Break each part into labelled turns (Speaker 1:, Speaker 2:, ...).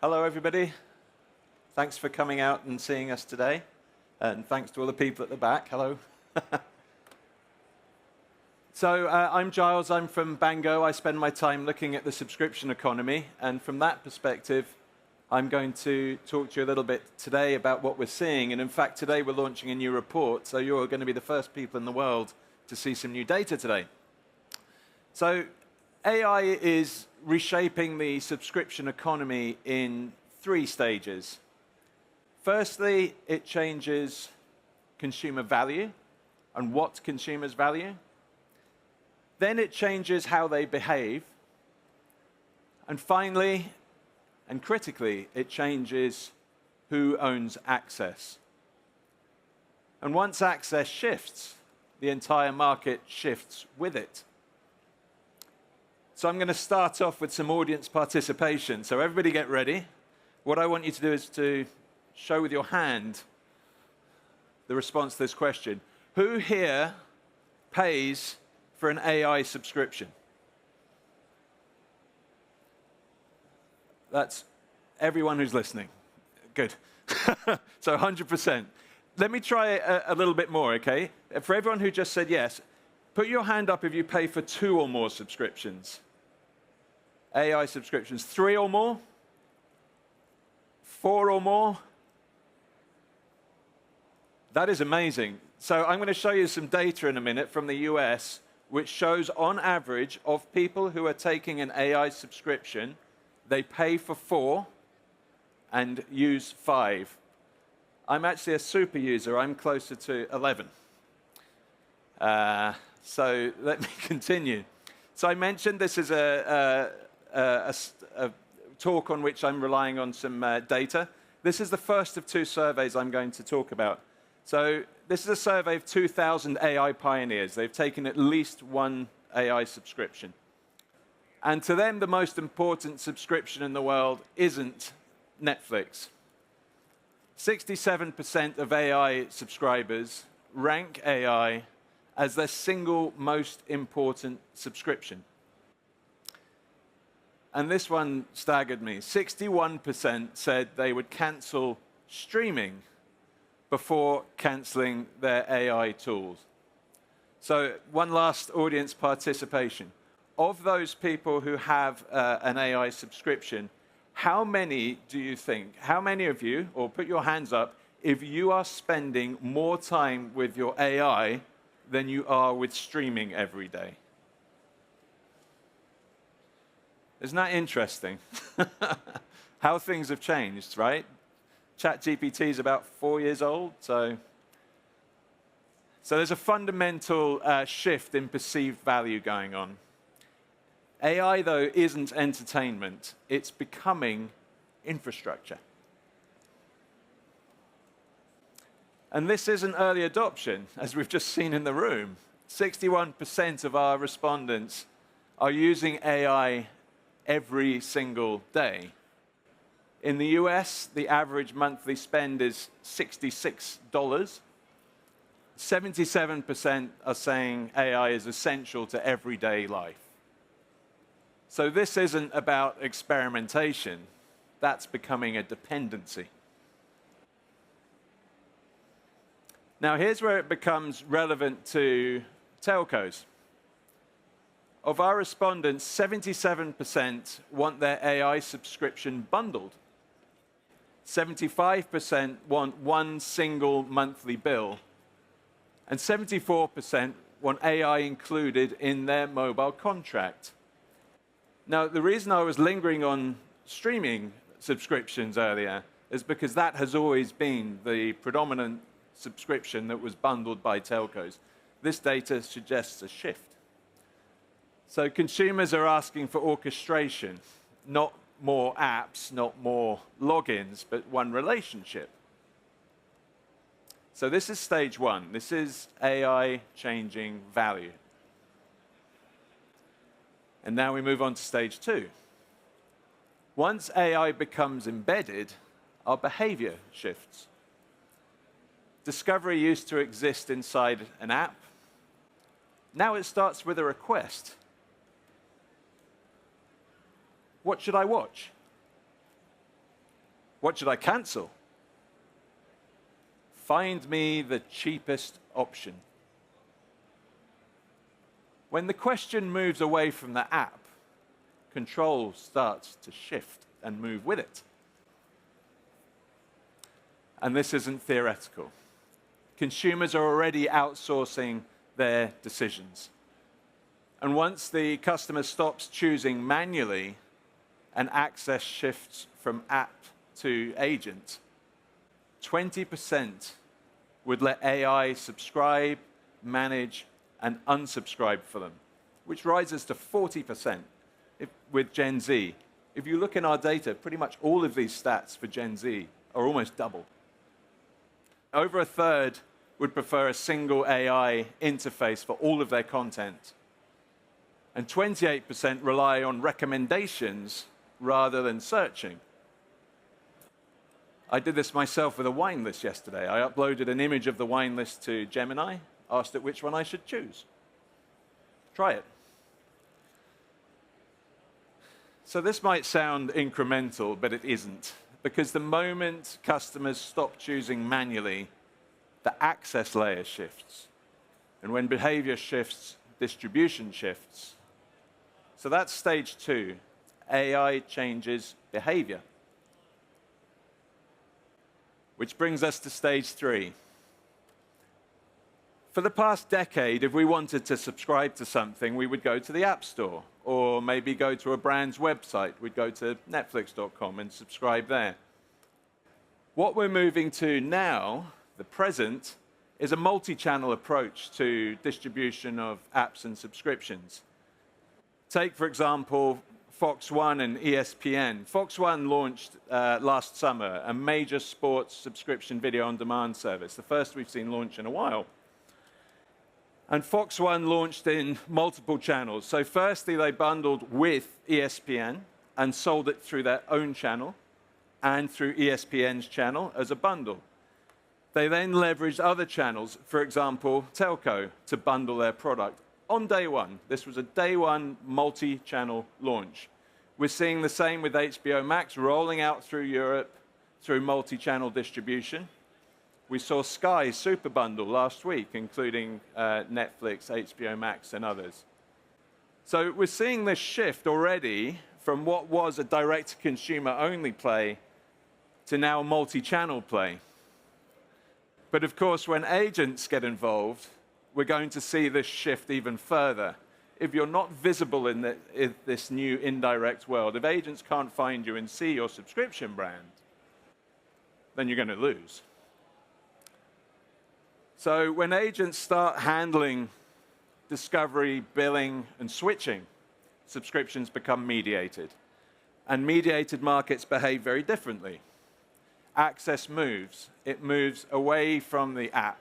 Speaker 1: Hello, everybody. Thanks for coming out and seeing us today. And thanks to all the people at the back. Hello. So I'm Giles. I'm from Bango. I spend my time looking at the subscription economy. And from that perspective, I'm going to talk to you a little bit today about what we're seeing. And in fact, today we're launching a new report. So you're going to be the first people in the world to see some new data today. So AI is reshaping the subscription economy in 3 stages. Firstly, it changes consumer value and what consumers value. Then it changes how they behave. And finally, and critically, it changes who owns access. And once access shifts, the entire market shifts with it. So I'm going to start off with some audience participation. So everybody get ready. What I want you to do is to show with your hand the response to this question. Who here pays for an AI subscription? That's everyone who's listening. Good. So 100%. Let me try a little bit more, okay? For everyone who just said yes, put your hand up if you pay for 2 or more subscriptions. AI subscriptions. 3 or more? 4 or more? That is amazing. So I'm going to show you some data in a minute from the US, which shows on average of people who are taking an AI subscription, they pay for 4 and use 5. I'm actually a super user. I'm closer to 11. So let me continue. So I mentioned this is a talk on which I'm relying on some data. This is the first of 2 surveys I'm going to talk about. So this is a survey of 2,000 AI pioneers. They've taken at least 1 AI subscription. And to them, the most important subscription in the world isn't Netflix. 67% of AI subscribers rank AI as their single most important subscription. And this one staggered me. 61% said they would cancel streaming before canceling their AI tools. So one last audience participation. Of those people who have an AI subscription, how many do you think, how many of you, or put your hands up, if you are spending more time with your AI than you are with streaming every day? Isn't that interesting? How things have changed, right? ChatGPT is about 4 years old, so there's a fundamental shift in perceived value going on. AI, though, isn't entertainment. It's becoming infrastructure. And this isn't early adoption, as we've just seen in the room. 61% of our respondents are using AI every single day. In the US, the average monthly spend is $66. 77% are saying AI is essential to everyday life. So this isn't about experimentation. That's becoming a dependency. Now, here's where it becomes relevant to telcos. Of our respondents, 77% want their AI subscription bundled. 75% want 1 single monthly bill. And 74% want AI included in their mobile contract. Now, the reason I was lingering on streaming subscriptions earlier is because that has always been the predominant subscription that was bundled by telcos. This data suggests a shift. So consumers are asking for orchestration, not more apps, not more logins, but one relationship. So this is stage 1. This is AI changing value. And now we move on to stage 2. Once AI becomes embedded, our behavior shifts. Discovery used to exist inside an app. Now it starts with a request. What should I watch? What should I cancel? Find me the cheapest option. When the question moves away from the app, control starts to shift and move with it. And this isn't theoretical. Consumers are already outsourcing their decisions. And once the customer stops choosing manually and access shifts from app to agent, 20% would let AI subscribe, manage, and unsubscribe for them, which rises to 40% with Gen Z. If you look in our data, pretty much all of these stats for Gen Z are almost double. Over a third would prefer a single AI interface for all of their content. And 28% rely on recommendations rather than searching. I did this myself with a wine list yesterday. I uploaded an image of the wine list to Gemini, asked it which one I should choose. Try it. So this might sound incremental, but it isn't. Because the moment customers stop choosing manually, the access layer shifts. And when behavior shifts, distribution shifts. So that's stage 2. AI changes behavior. Which brings us to stage 3. For the past decade, if we wanted to subscribe to something, we would go to the App Store, or maybe go to a brand's website. We'd go to Netflix.com and subscribe there. What we're moving to now, the present, is a multi-channel approach to distribution of apps and subscriptions. Take, for example, Fox One and ESPN. Fox One launched last summer, a major sports subscription video on demand service, the first we've seen launch in a while. And Fox One launched in multiple channels. So firstly, they bundled with ESPN and sold it through their own channel and through ESPN's channel as a bundle. They then leveraged other channels, for example, telco, to bundle their product on day one. This was a day one multi-channel launch. We're seeing the same with HBO Max rolling out through Europe through multi-channel distribution. We saw Sky Super Bundle last week, including Netflix, HBO Max, and others. So we're seeing this shift already from what was a direct-to-consumer only play to now a multi-channel play. But of course, when agents get involved, we're going to see this shift even further. If you're not visible in this new indirect world, if agents can't find you and see your subscription brand, then you're going to lose. So when agents start handling discovery, billing, and switching, subscriptions become mediated. And mediated markets behave very differently. Access moves. It moves away from the app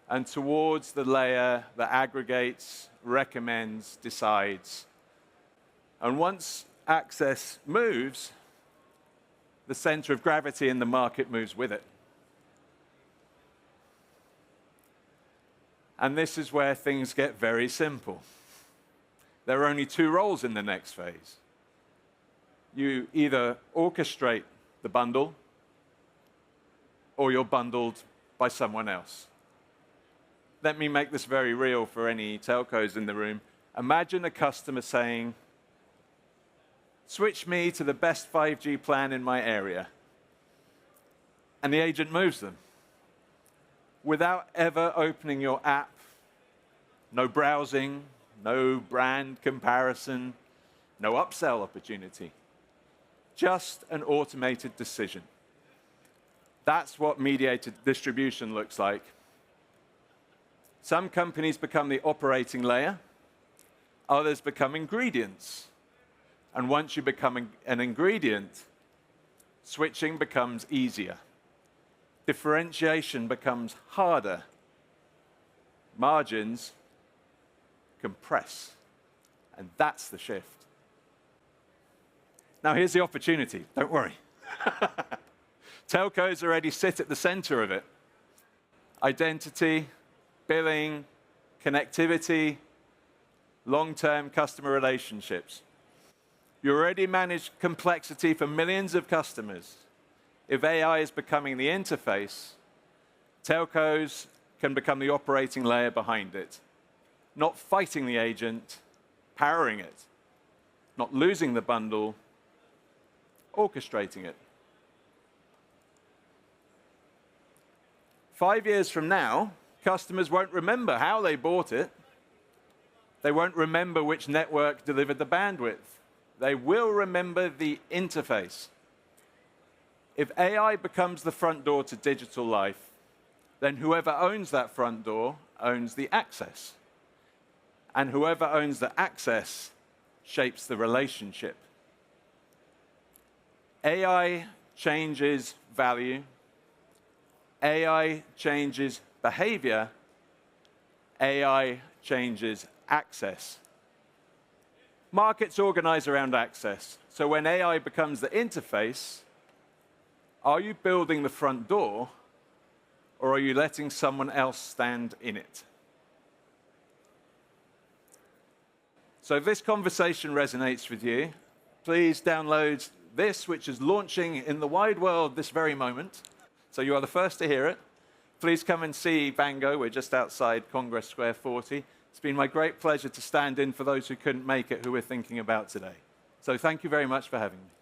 Speaker 1: and towards the layer that aggregates, recommends, decides. And once access moves, the center of gravity in the market moves with it. And this is where things get very simple. There are only two roles in the next phase. You either orchestrate the bundle, or you're bundled by someone else. Let me make this very real for any telcos in the room. Imagine a customer saying, switch me to the best 5G plan in my area. And the agent moves them. Without ever opening your app, no browsing, no brand comparison, no upsell opportunity. Just an automated decision. That's what mediated distribution looks like. Some companies become the operating layer, others become ingredients. And once you become an ingredient, switching becomes easier. Differentiation becomes harder. Margins compress. And that's the shift. Now here's the opportunity. Don't worry. Telcos already sit at the center of it. Identity, billing, connectivity, long-term customer relationships. You already manage complexity for millions of customers. If AI is becoming the interface, telcos can become the operating layer behind it, not fighting the agent, powering it, not losing the bundle, orchestrating it. 5 years from now, customers won't remember how they bought it. They won't remember which network delivered the bandwidth. They will remember the interface. If AI becomes the front door to digital life, then whoever owns that front door owns the access. And whoever owns the access shapes the relationship. AI changes value. AI changes behavior. AI changes access. Markets organize around access. So when AI becomes the interface, are you building the front door, or are you letting someone else stand in it? So if this conversation resonates with you, please download this, which is launching in the wide world this very moment. So you are the first to hear it. Please come and see Bango. We're just outside Congress Square 40. It's been my great pleasure to stand in for those who couldn't make it, who we're thinking about today. So thank you very much for having me.